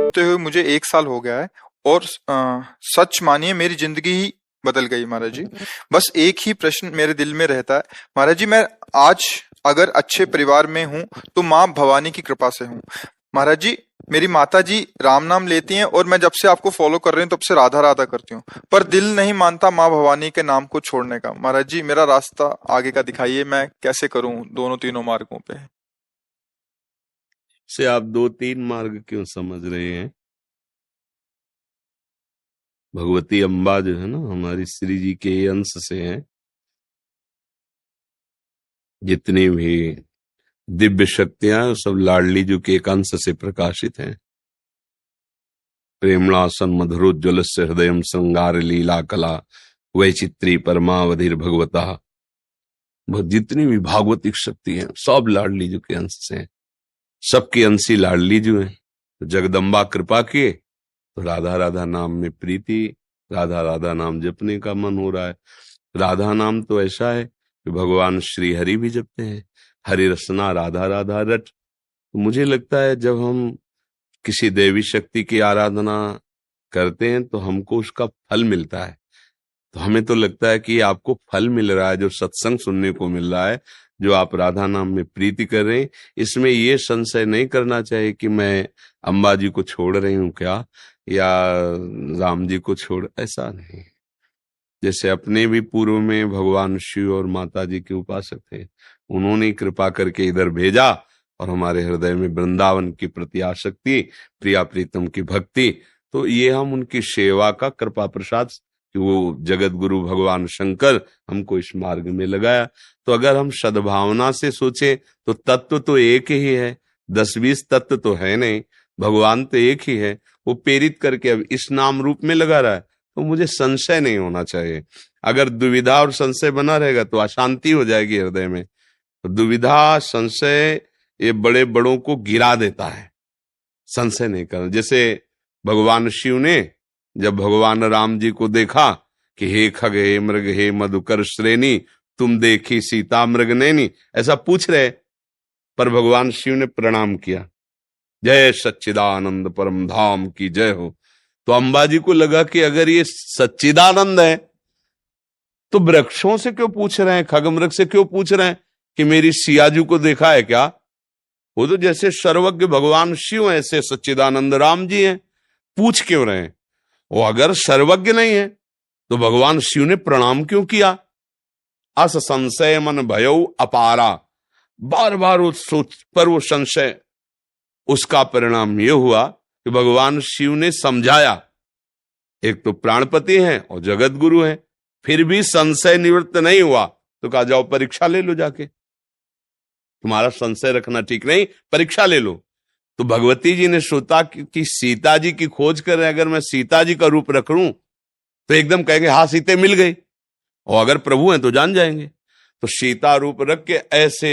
होते हुए मुझे 1 साल हो गया है और सच मानिए मेरी जिंदगी ही बदल गई महाराज जी। बस एक ही प्रश्न मेरे दिल में रहता है महाराज जी, मैं आज अगर अच्छे परिवार में हूँ तो माँ भवानी की कृपा से हूँ महाराज जी। मेरी माता जी राम नाम लेती हैं और मैं जब से आपको फॉलो कर रही हूँ तब से राधा राधा करती हूँ, पर दिल नहीं मानता माँ भवानी के नाम को छोड़ने का। महाराज जी मेरा रास्ता आगे का दिखाइए, मैं कैसे करूँ दोनों तीनों मार्गों पे। से आप 2-3 मार्ग क्यों समझ रहे हैं? भगवती अम्बा जो है ना, हमारी श्री जी के अंश से हैं। जितनी भी दिव्य शक्तियां सब लाडली जी के एक अंश से प्रकाशित हैं। प्रेमणासन मधुरोज्ज्वल से हृदय श्रृंगार लीला कला वैचित्री परमावधिर भगवता। जितनी भी भागवतिक शक्ति है सब लाडली जी के अंश से हैं। सबके अंशी लाडली जी हैं। तो जगदम्बा कृपा किए तो राधा राधा नाम में प्रीति, राधा राधा नाम जपने का मन हो रहा है। राधा नाम तो ऐसा है कि भगवान श्री हरि भी जपते हैं, हरि रसना राधा राधा रट। तो मुझे लगता है जब हम किसी देवी शक्ति की आराधना करते हैं तो हमको उसका फल मिलता है। तो हमें तो लगता है कि आपको फल मिल रहा है, जो सत्संग सुनने को मिल रहा है, जो आप राधा नाम में प्रीति कर रहे हैं। इसमें ये संशय नहीं करना चाहिए कि मैं अम्बा जी को छोड़ रही हूँ क्या, या राम जी को छोड़, ऐसा नहीं। जैसे अपने भी पूर्व में भगवान शिव और माता जी के उपासक थे, उन्होंने कृपा करके इधर भेजा और हमारे हृदय में वृंदावन की प्रति आसक्ति, प्रिया प्रीतम की भक्ति। तो ये हम उनकी सेवा का कृपा प्रसाद कि वो जगत गुरु भगवान शंकर हमको इस मार्ग में लगाया। तो अगर हम सद्भावना से सोचें तो तत्व तो एक ही है, 10-20 तत्व तो है नहीं, भगवान तो एक ही है। वो प्रेरित करके अब इस नाम रूप में लगा रहा है, तो मुझे संशय नहीं होना चाहिए। अगर दुविधा और संशय बना रहेगा तो अशांति हो जाएगी हृदय में। तो दुविधा संशय ये बड़े बड़ों को गिरा देता है, संशय नहीं करना। जैसे भगवान शिव ने जब भगवान राम जी को देखा कि हे खग हे मृग हे मधुकर श्रेणी तुम देखी सीता मृग नैनी, ऐसा पूछ रहे, पर भगवान शिव ने प्रणाम किया, जय सच्चिदानंद परम धाम की जय हो। तो अंबाजी को लगा कि अगर ये सच्चिदानंद है तो वृक्षों से क्यों पूछ रहे हैं, खगमृग से क्यों पूछ रहे हैं कि मेरी सियाजू को देखा है क्या? वो तो जैसे सर्वज्ञ भगवान शिव ऐसे सच्चिदानंद राम जी हैं, पूछ क्यों रहे हैं? वो अगर सर्वज्ञ नहीं है तो भगवान शिव ने प्रणाम क्यों किया? अस संशय मन भयउ अपारा, बार बार उस सोच पर वो संशय, उसका परिणाम ये हुआ कि भगवान शिव ने समझाया। एक तो प्राणपति हैं और जगत गुरु हैं, फिर भी संशय निवृत्त नहीं हुआ तो कहा जाओ परीक्षा ले लो, जाके तुम्हारा संशय रखना ठीक नहीं, परीक्षा ले लो। तो भगवती जी ने सोचा कि सीता जी की खोज कर रहे हैं, अगर मैं सीता जी का रूप रख लूं तो एकदम कहेंगे हाँ सीते मिल गई, और अगर प्रभु हैं तो जान जाएंगे। तो सीता रूप रख के ऐसे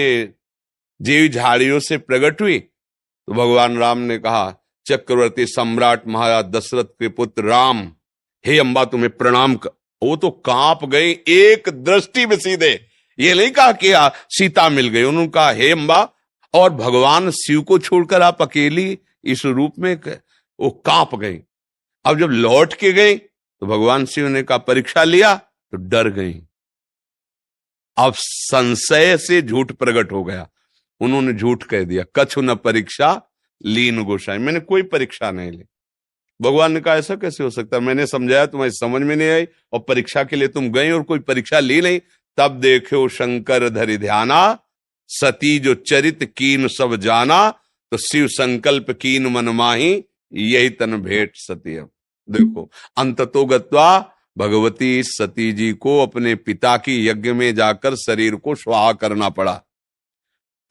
जीव झाड़ियों से प्रकट हुई। तो भगवान राम ने कहा, चक्रवर्ती सम्राट महाराज दशरथ के पुत्र राम, हे अम्बा तुम्हें प्रणाम कर। वो तो कांप गई एक दृष्टि में सीधे, ये नहीं कहा कि सीता मिल गई, उन्होंने कहा हे अम्बा, और भगवान शिव को छोड़कर आप अकेली इस रूप में, वो कांप गई। अब जब लौट के गई तो भगवान शिव ने कहा परीक्षा लिया, तो डर गई। अब संशय से झूठ प्रकट हो गया, उन्होंने झूठ कह दिया, कछु न परीक्षा लीन गोसाई, मैंने कोई परीक्षा नहीं ली। भगवान ने कहा ऐसा कैसे हो सकता है, मैंने समझाया तुम्हारी समझ में नहीं आई और परीक्षा के लिए तुम गई और कोई परीक्षा ली नहीं। तब देखो शंकर धरि ध्याना, सती जो चरित कीन सब जाना, तो शिव संकल्प कीन मन माही, यही तन भेंट सती। अब देखो अंततो गत्वा भगवती सती जी को अपने पिता की यज्ञ में जाकर शरीर को स्वाहा करना पड़ा।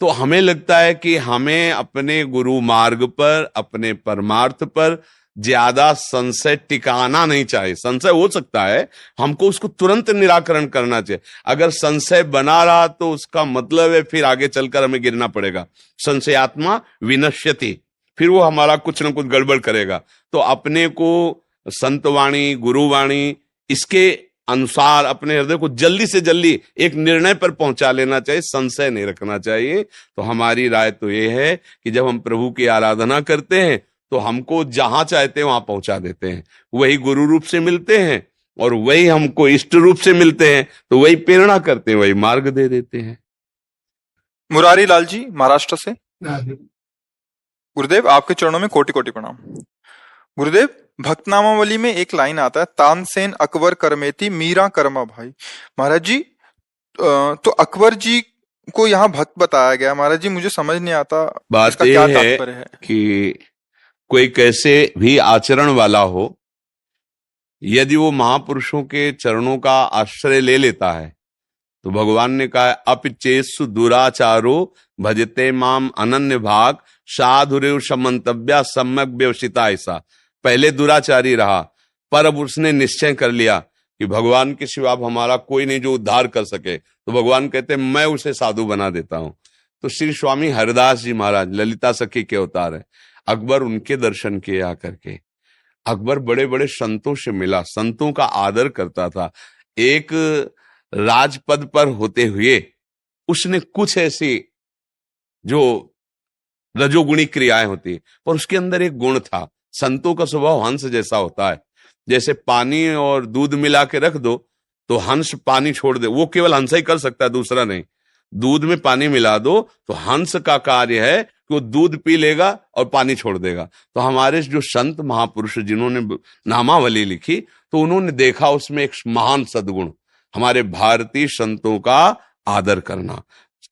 तो हमें लगता है कि हमें अपने गुरु मार्ग पर, अपने परमार्थ पर ज्यादा संशय टिकाना नहीं चाहिए। संशय हो सकता है, हमको उसको तुरंत निराकरण करना चाहिए। अगर संशय बना रहा तो उसका मतलब है फिर आगे चलकर हमें गिरना पड़ेगा। संशयात्मा विनश्यति, फिर वो हमारा कुछ न कुछ गड़बड़ करेगा। तो अपने को संतवाणी, गुरुवाणी, इसके अनुसार अपने हृदय को जल्दी से जल्दी एक निर्णय पर पहुंचा लेना चाहिए, संशय नहीं रखना चाहिए। तो हमारी राय तो ये है कि जब हम प्रभु की आराधना करते हैं तो हमको जहां चाहते हैं वहां पहुंचा देते हैं। वही गुरु रूप से मिलते हैं और वही हमको इष्ट रूप से मिलते हैं, तो वही प्रेरणा करते हैं, वही मार्ग दे देते हैं। मुरारी लाल जी महाराष्ट्र से। गुरुदेव आपके चरणों में कोटि कोटि प्रणाम। गुरुदेव, भक्तनामावली में एक लाइन आता है, तानसेन अकबर करमेती मीरा करमा भाई। महाराज जी, तो अकबर जी को यहाँ भक्त बताया गया। महाराज जी मुझे समझ नहीं आता बात इसका ये क्या है तात्पर्य है। कि कोई कैसे भी आचरण वाला हो, यदि वो महापुरुषों के चरणों का आश्रय ले लेता है, तो भगवान ने कहा अपिचेसु दुराचारो भजते माम अनन्य भाग साधुरेव समंतव्या सम्यक व्यवसिता। ऐसा पहले दुराचारी रहा, पर अब उसने निश्चय कर लिया कि भगवान के सिवा अब हमारा कोई नहीं जो उद्धार कर सके, तो भगवान कहते मैं उसे साधु बना देता हूं। तो श्री स्वामी हरिदास जी महाराज ललिता सखी के अवतार है। अकबर उनके दर्शन किए आकर के। अकबर बड़े बड़े संतों से मिला, संतों का आदर करता था। एक राजपद पर होते हुए उसने कुछ ऐसी जो रजोगुणी क्रियाएं होती, पर उसके अंदर एक गुण था। संतों का स्वभाव हंस जैसा होता है। जैसे पानी और दूध मिला के रख दो तो हंस पानी छोड़ दे, वो केवल हंस ही कर सकता है, दूसरा नहीं। दूध में पानी मिला दो तो हंस का कार्य है कि वो दूध पी लेगा और पानी छोड़ देगा। तो हमारे जो संत महापुरुष जिन्होंने नामावली लिखी, तो उन्होंने देखा उसमें एक महान सद्गुण, हमारे भारतीय संतों का आदर करना।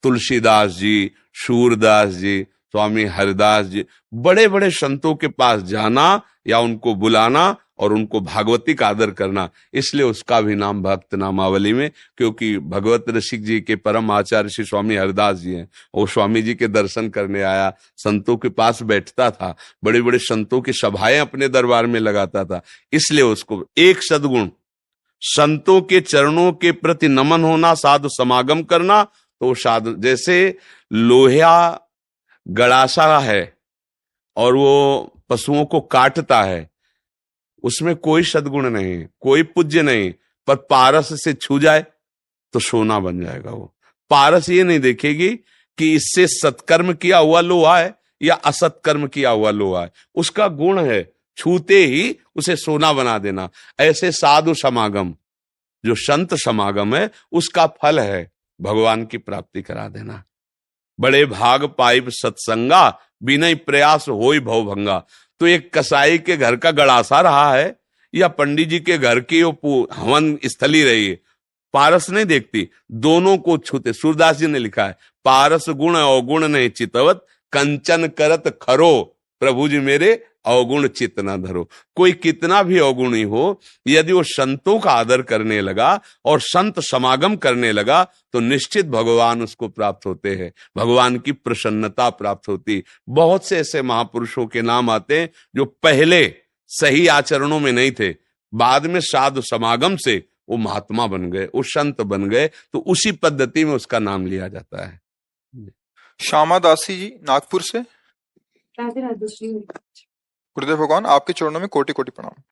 तुलसीदास जी, सूरदास जी, स्वामी हरिदास जी, बड़े बड़े संतों के पास जाना या उनको बुलाना और उनको भागवती का आदर करना, इसलिए उसका भी नाम भक्त नामावली में, क्योंकि भगवत रसिक जी के परम आचार्य श्री स्वामी हरिदास जी हैं। वो स्वामी जी के दर्शन करने आया, संतों के पास बैठता था, बड़े बड़े संतों की सभाएं अपने दरबार में लगाता था। इसलिए उसको एक सद्गुण, संतों के चरणों के प्रति नमन होना, साधु समागम करना। तो साधु जैसे लोहिया गड़ासा है और वो पशुओं को काटता है, उसमें कोई सद्गुण नहीं, कोई पूज्य नहीं, पर पारस से छू जाए तो सोना बन जाएगा। वो पारस ये नहीं देखेगी कि इससे सत्कर्म किया हुआ लोहा है या असत्कर्म किया हुआ लोहा है, उसका गुण है छूते ही उसे सोना बना देना। ऐसे साधु समागम, जो संत समागम है, उसका फल है भगवान की प्राप्ति करा देना। बड़े भाग पाइब सत्संगा, बिना प्रयास होई भवभंगा। तो एक कसाई के घर का गड़ासा रहा है या पंडित जी के घर की हवन स्थली रही है, पारस नहीं देखती, दोनों को छूते। सूरदास जी ने लिखा है, पारस गुण अवगुण नहीं चितवत, कंचन करत खरो, प्रभु जी मेरे अवगुण चित न धरो। कोई कितना भी अवगुणी हो, यदि वो संतों का आदर करने लगा और संत समागम करने लगा, तो निश्चित भगवान उसको प्राप्त होते हैं, भगवान की प्रसन्नता प्राप्त होती। बहुत से ऐसे महापुरुषों के नाम आते हैं जो पहले सही आचरणों में नहीं थे, बाद में साधु समागम से वो महात्मा बन गए, वो संत बन गए, तो उसी पद्धति में उसका नाम लिया जाता है। श्यामा दासी जी नागपुर से। राधे राधे श्री। गुरुदेव भगवान आपके चरणों में कोटि कोटि प्रणाम।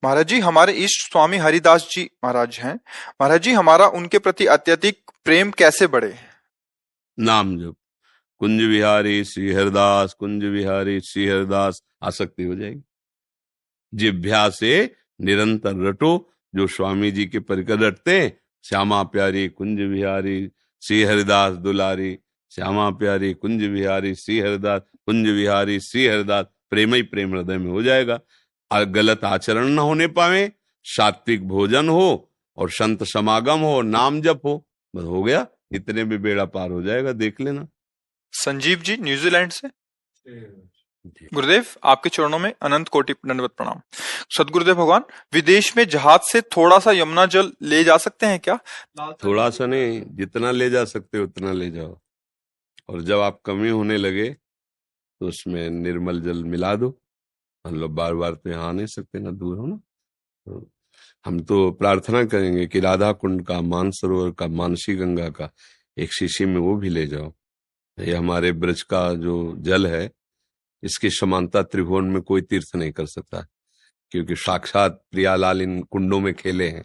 महाराज जी, हमारे इष्ट स्वामी हरिदास जी महाराज हैं। महाराज जी, हमारा उनके प्रति अत्यधिक प्रेम कैसे बढ़े। नाम जप, कुंज विहारी श्री हरिदास, कुंज विहारी श्री हरिदास, आसक्ति हो जाएगी। जिभ्या से निरंतर रटो, जो स्वामी जी के परिकर रटते हैं, श्यामा प्यारी कुंज विहारी श्री हरिदास दुलारी, श्यामा प्यारी कुंज विहारी श्री हरिदास, कुंज विहारी श्री हरिदास, प्रेम ही प्रेम हृदय में हो जाएगा। गलत आचरण न होने पावे, सात्विक भोजन हो और संत समागम हो, नाम जप हो, बस हो गया, इतने भी बेड़ा पार हो जाएगा, देख लेना। संजीव जी न्यूजीलैंड से। गुरुदेव आपके चरणों में अनंत कोटि दंडवत प्रणाम। सदगुरुदेव भगवान, विदेश में जहाज से थोड़ा सा यमुना जल ले जा सकते हैं क्या। थोड़ा सा नहीं, जितना ले जा सकते उतना ले जाओ, और जब आप कमी होने लगे तो उसमें निर्मल जल मिला दो। हम लोग बार बार तो यहाँ आ नहीं सकते, ना दूर हो ना, तो हम तो प्रार्थना करेंगे कि राधा कुंड का, मानसरोवर का, मानसी गंगा का एक शीशी में वो भी ले जाओ। ये हमारे ब्रज का जो जल है, इसकी समानता त्रिभुवन में कोई तीर्थ नहीं कर सकता, क्योंकि साक्षात प्रियालाल इन कुंडों में खेले हैं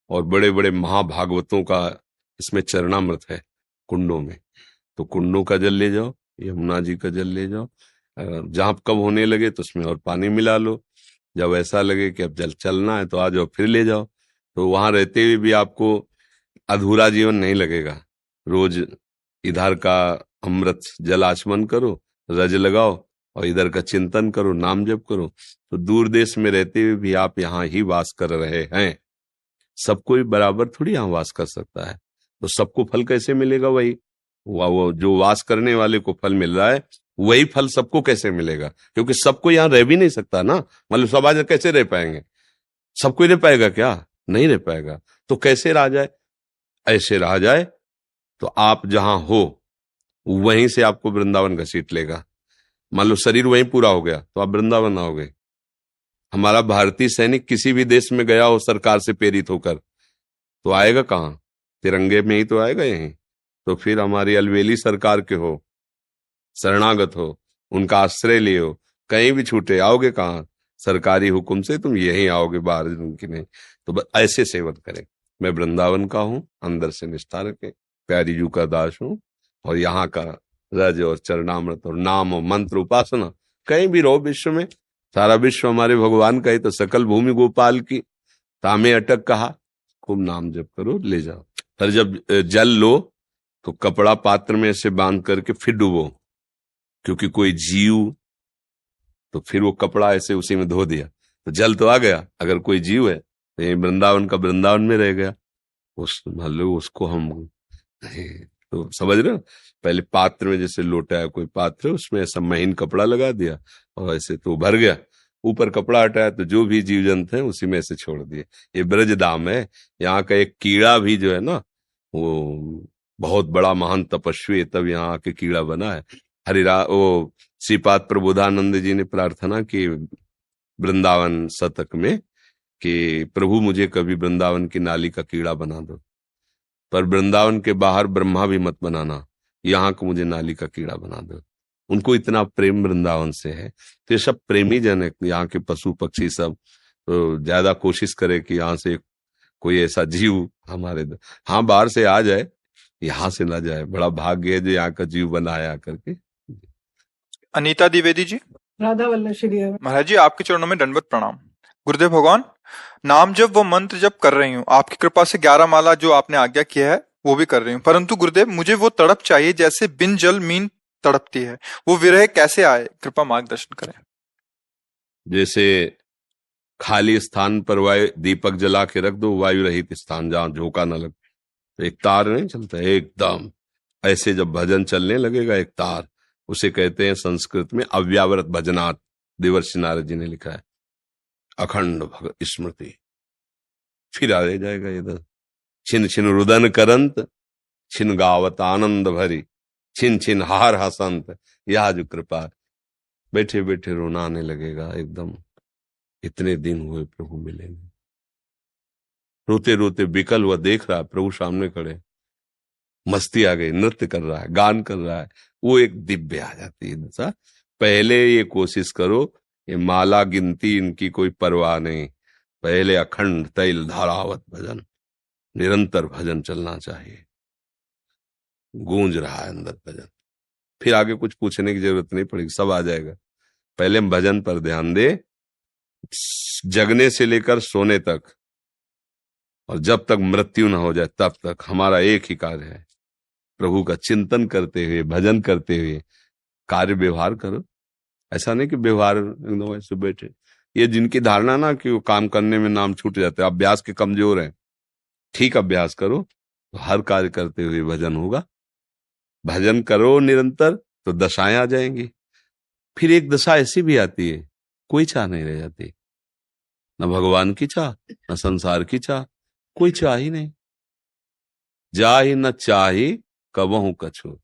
और बड़े बड़े महाभागवतों का इसमें चरणामृत है कुंडों में। तो कुंडों का जल ले जाओ, यमुना जी का जल ले जाओ, जहां कब होने लगे तो उसमें और पानी मिला लो, जब ऐसा लगे कि अब चलना है तो आ जाओ, फिर ले जाओ। तो वहां रहते हुए भी आपको अधूरा जीवन नहीं लगेगा। रोज इधर का अमृत जल आचमन करो, रज लगाओ, और इधर का चिंतन करो, नाम जप करो, तो दूर देश में रहते हुए भी आप यहाँ ही वास कर रहे हैं। सब कोई बराबर थोड़ी यहाँ वास कर सकता है, तो सबको फल कैसे मिलेगा? वही वो जो वास करने वाले को फल मिल रहा है, वही फल सबको कैसे मिलेगा? क्योंकि सबको यहाँ रह भी नहीं सकता ना, मतलब सब आज कैसे रह पाएंगे? सब कोई रह पाएगा क्या? नहीं रह पाएगा। तो कैसे रहा जाए? ऐसे रहा जाए तो आप जहां हो वहीं से आपको वृंदावन घसीट लेगा। मान लो शरीर वहीं पूरा हो गया तो आप वृंदावन आओगे। हमारा भारतीय सैनिक किसी भी देश में गया हो सरकार से प्रेरित होकर, तो आएगा कहाँ? तिरंगे में ही तो आएगा, यहीं। तो फिर हमारी अलवेली सरकार के हो, शरणागत हो, उनका आश्रय लिए हो, कहीं भी छूटे, आओगे कहाँ? सरकारी हुक्म से तुम यहीं आओगे, बाहर की नहीं। तो बस ऐसे सेवन करें। मैं वृंदावन का हूँ, अंदर से निष्ठा रखे, प्यारी जू का दास हूँ, और यहाँ का रज और चरणामृत और नाम और मंत्र उपासना, कहीं भी रहो विश्व में, सारा विश्व हमारे भगवान का ही, तो सकल भूमि गोपाल की, तामे अटक कहा, खूब नाम जप करो, ले जाओ। पर जब जल लो तो कपड़ा पात्र में ऐसे बांध करके फिर डुबो, क्योंकि कोई जीव, तो फिर वो कपड़ा ऐसे उसी में धो दिया तो जल तो आ गया। अगर कोई जीव है तो ये वृंदावन का वृंदावन में रह गया, उस मान लो उसको हम, तो समझ रहे हो? पहले पात्र में, जैसे लोटा है कोई पात्र, उसमें ऐसा महीन कपड़ा लगा दिया और ऐसे तो भर गया, ऊपर कपड़ा हटाया तो जो भी जीव जंतु है उसी में से छोड़ दिए। ये ब्रज धाम है। यहाँ का एक कीड़ा भी जो है ना, वो बहुत बड़ा महान तपस्वी है, तब यहाँ आके कीड़ा बना है। वो श्रीपाद प्रबोधानंद जी ने प्रार्थना की वृंदावन शतक में कि प्रभु मुझे कभी वृंदावन की नाली का कीड़ा बना दो, पर वृंदावन के बाहर ब्रह्मा भी मत बनाना, यहाँ को मुझे नाली का कीड़ा बना दो। उनको इतना प्रेम वृंदावन से है। तो ये सब प्रेमी जन है, यहाँ के पशु पक्षी सब। तो ज्यादा कोशिश करे कि यहाँ से कोई ऐसा जीव हमारे हाँ बाहर से आ जाए, यहाँ से ना जाए। बड़ा भाग्य है जो यहाँ का जीव बनाया करके। अनीता द्विवेदी जी। राधा वल्लभ श्री महाराज जी, आपके चरणों में दंडवत प्रणाम। गुरुदेव भगवान, नाम जब वो मंत्र जब कर रही हूँ, आपकी कृपा से 11 माला जो आपने आज्ञा किया है वो भी कर रही हूँ, परंतु गुरुदेव मुझे वो तड़प चाहिए जैसे बिन जल मीन तड़पती है। वो विरह कैसे आए, कृपा मार्गदर्शन करें। जैसे खाली स्थान पर वायु दीपक जला के रख दो, वायु रहित स्थान जहां झोंका न लगे, तो एक तार नहीं चलता एकदम ऐसे। जब भजन चलने लगेगा एक तार, उसे कहते हैं संस्कृत में अव्यावृत भजनात्। देवर्षि नारद जी ने लिखा है, अखंड स्मृति। फिर आ जाएगा इधर, छिन छिन रुदन करंत, छिन गावत आनंद भरी, छिन छिन हार हसंत, यह जो कृपा। बैठे बैठे रोना आने लगेगा एकदम, इतने दिन हुए प्रभु मिले नहीं। रोते रोते विकल हुआ देख रहा है प्रभु सामने खड़े, मस्ती आ गई, नृत्य कर रहा है, गान कर रहा है, वो एक दिव्य आ जाती है दशा। पहले ये कोशिश करो, ये माला गिनती इनकी कोई परवाह नहीं, पहले अखंड तैल धारावत भजन, निरंतर भजन चलना चाहिए। गूंज रहा है अंदर भजन, फिर आगे कुछ पूछने की जरूरत नहीं पड़ेगी, सब आ जाएगा। पहले हम भजन पर ध्यान दे, जगने से लेकर सोने तक, और जब तक मृत्यु ना हो जाए तब तक हमारा एक ही कार्य है, प्रभु का चिंतन करते हुए, भजन करते हुए कार्य व्यवहार करो। ऐसा नहीं कि व्यवहार एकदम ऐसे बैठे। ये जिनकी धारणा ना कि वो काम करने में नाम छूट जाते हैं, अभ्यास के कमजोर हैं। ठीक अभ्यास करो तो हर कार्य करते हुए भजन होगा। भजन करो निरंतर तो दशाएं आ जाएंगी। फिर एक दशा ऐसी भी आती है, कोई चाह नहीं रह जाती, न भगवान की चाह, न संसार की चाह, कोई चाह ही नहीं। जाहि न चाही कबहू कछु,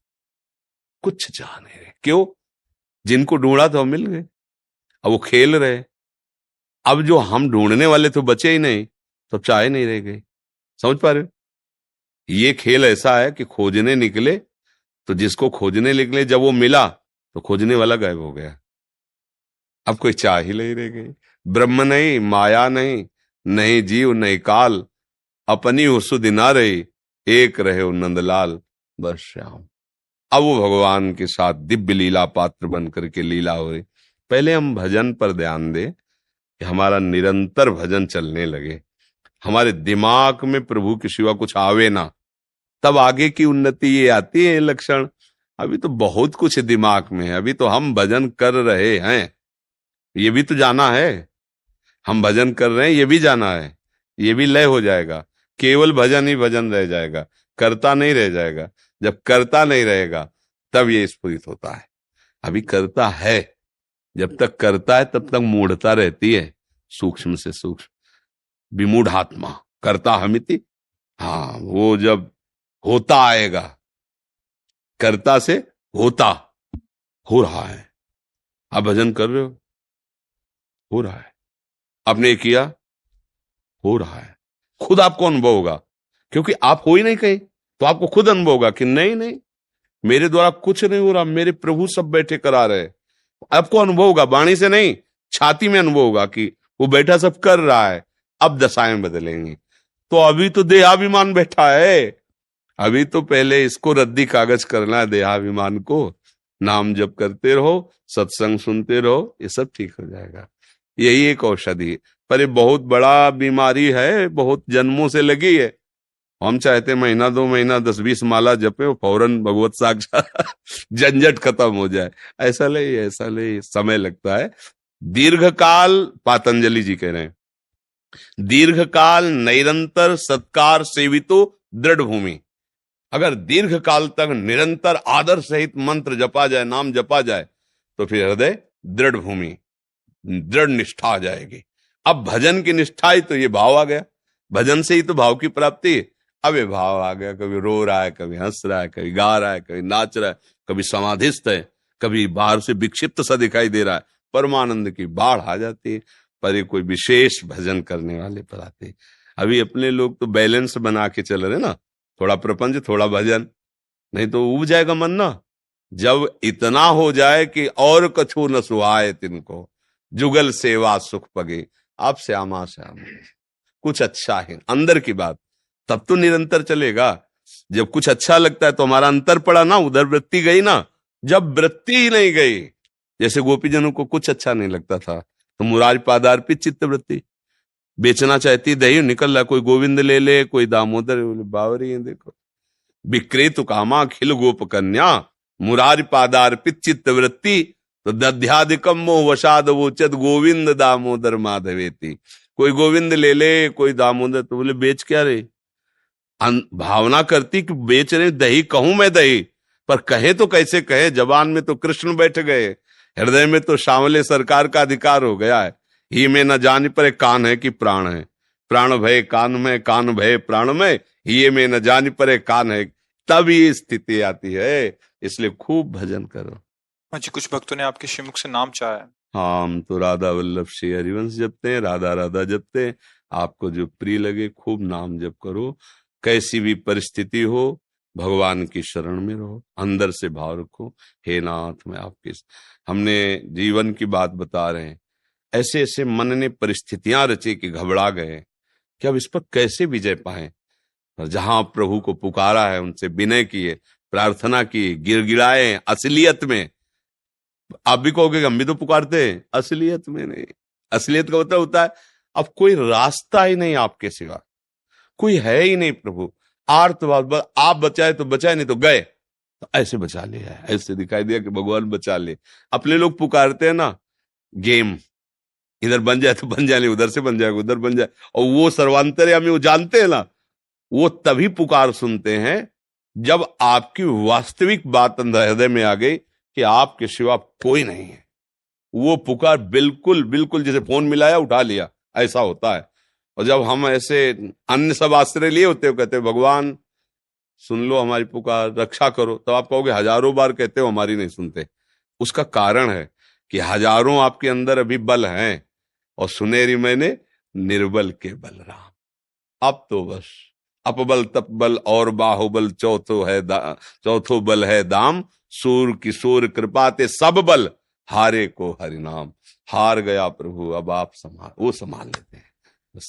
कुछ चाह नहीं रहे। क्यों? जिनको ढूंढा तो मिल गए, अब वो खेल रहे। अब जो हम ढूंढने वाले तो बचे ही नहीं, तो चाहे नहीं रह गए। समझ पा रहे हो? ये खेल ऐसा है कि खोजने निकले तो जिसको खोजने निकले, जब वो मिला तो खोजने वाला गायब हो गया। अब कोई चाह ही नहीं रह गई। ब्रह्म नहीं, माया नहीं, नहीं जीव नहीं काल, अपनी सुधि ना रही, एक रहे नंदलाल बस श्याम। अब वो भगवान के साथ दिव्य लीला पात्र बन करके लीला हो रही। पहले हम भजन पर ध्यान दें कि हमारा निरंतर भजन चलने लगे, हमारे दिमाग में प्रभु के सिवा कुछ आवे ना, तब आगे की उन्नति ये आती है लक्षण। अभी तो बहुत कुछ दिमाग में है, अभी तो हम भजन कर रहे हैं, ये भी तो जाना है। हम भजन कर रहे हैं ये भी जाना है, ये भी लय हो जाएगा। केवल भजन ही भजन रह जाएगा, करता नहीं रह जाएगा। जब करता नहीं रहेगा तब ये स्फुरित होता है। अभी करता है, जब तक करता है तब तक मूढ़ता रहती है, सूक्ष्म से सूक्ष्म विमूढ़ात्मा करता हमिति। हाँ, वो जब होता आएगा, कर्ता से होता हो रहा है। आप भजन कर रहे हो रहा है, आपने किया हो रहा है, खुद आपको अनुभव होगा, क्योंकि आप हो ही नहीं कहीं, तो आपको खुद अनुभव होगा कि नहीं नहीं मेरे द्वारा कुछ नहीं हो रहा, मेरे प्रभु सब बैठे करा रहे। आपको अनुभव होगा, वाणी से नहीं, छाती में अनुभव होगा कि वो बैठा सब कर रहा है। अब दशाएं बदलेंगी। तो अभी तो देहाभिमान बैठा है, अभी तो पहले इसको रद्दी कागज करना है, देहाभिमान को। नाम जप करते रहो, सत्संग सुनते रहो, ये सब ठीक हो जाएगा। यही एक औषधि है, पर ये बहुत बड़ा बीमारी है, बहुत जन्मों से लगी है। हम चाहते महीना 2 महीना 10-20 माला जपे, फौरन भगवत साक्षात झंझट खत्म हो जाए। ऐसा ले समय लगता है। दीर्घकाल, पातंजलि जी कह रहे हैं, दीर्घकाल निरंतर सत्कार सेवितो दृढ़ भूमि। अगर दीर्घ काल तक निरंतर आदर सहित मंत्र जपा जाए, नाम जपा जाए, तो फिर हृदय दृढ़ भूमि, दृढ़ निष्ठा आ जाएगी। अब भजन की निष्ठा ही तो ये भाव आ गया, भजन से ही तो भाव की प्राप्ति। अब ये भाव आ गया, कभी रो रहा है, कभी हंस रहा है, कभी गा रहा है, कभी नाच रहा है, कभी समाधिस्थ है, कभी बाहर से विक्षिप्त सा दिखाई दे रहा है। परमानंद की बाढ़ आ जाती है। पर ये कोई विशेष भजन करने वाले पर आते हैं। अभी अपने लोग तो बैलेंस बना के चल रहे ना, थोड़ा प्रपंच थोड़ा भजन, नहीं तो उब जाएगा मन ना। जब इतना हो जाए कि और कछु न सुहाए तिनको, जुगल सेवा सुख पगे, आप श्यामा श्यामा, कुछ अच्छा है अंदर की बात, तब तो निरंतर चलेगा। जब कुछ अच्छा लगता है तो हमारा अंतर पड़ा ना, उधर वृत्ति गई ना। जब वृत्ति ही नहीं गई, जैसे गोपीजनों को कुछ अच्छा नहीं लगता था, तो मुरारी पादार्पित चित्त वृत्ति, बेचना चाहती दही, निकल रहा कोई गोविंद ले ले, कोई दामोदर, बावरी है देखो। विक्रेतु कामा खिल गोप कन्या, मुरारी पादार्पित चित्त वृत्ति, तो दध्यादिकम मोह वशाद वोचत गोविंद दामोदर माधवेती। कोई गोविंद ले ले, कोई दामोदर, तो बोले बेच क्या रहे। भावना करती कि बेच रहे दही, कहूं मैं दही, पर कहे तो कैसे कहे, जबान में तो कृष्ण बैठ गए, हृदय में तो शामले सरकार का अधिकार हो गया है। ही में न जान पर कान है कि प्राण है, प्राण भय कान में, कान भय प्राण में, ही में न जान पर कान है, तब ये स्थिति आती है। इसलिए खूब भजन करो। जी, कुछ भक्तों ने आपके श्रीमुख से नाम चाहा है। हाँ, हम तो राधा वल्लभ श्री हरिवंश जपते हैं, राधा राधा जपते हैं। आपको जो प्रिय लगे खूब नाम जप करो, कैसी भी परिस्थिति हो, भगवान की शरण में रहो, अंदर से भाव रखो, हे नाथ मैं आपके। हमने जीवन की बात बता रहे हैं, ऐसे ऐसे मन ने परिस्थितियां रची कि घबरा गए कि अब इस पर कैसे विजय पाए। और जहां प्रभु को पुकारा है, उनसे विनय किए, प्रार्थना की, गिड़गिड़ाए असलियत में। आप भी कहोगे हम भी तो पुकारते हैं, असलियत में नहीं। असलियत का मतलब होता है अब कोई रास्ता ही नहीं आपके सिवा, कोई है ही नहीं प्रभु। आर्तवाद, आप बचाए तो बचाए, नहीं तो गए, तो ऐसे बचा लिया है, ऐसे दिखाई दिया कि भगवान बचा ले। अपने लोग पुकारते हैं ना, गेम इधर बन जाए तो बन जाए, उधर से बन जाएगा, उधर बन जाए, और वो सर्वांतर्यामी, वो जानते हैं ना, वो तभी पुकार सुनते हैं जब आपकी वास्तविक बात अंदर हृदय में आ गई कि आपके सिवा कोई नहीं है। वो पुकार बिल्कुल बिल्कुल जैसे फोन मिलाया उठा लिया, ऐसा होता है। और जब हम ऐसे अन्य सब आश्रय लिए होते हो, कहते हो भगवान सुन लो हमारी पुकार, रक्षा करो, तो आप कहोगे हजारों बार कहते हो हमारी नहीं सुनते। उसका कारण है कि हजारों आपके अंदर अभी बल हैं, और सुनेरी मैंने निर्बल के बल राम। अब तो बस अपबल तपबल और बाहुबल चौथो बल है दाम, सूर किशोर कृपाते सब बल हारे को हरिनाम। हार गया प्रभु, अब आप संभाल, वो संभाल लेते हैं।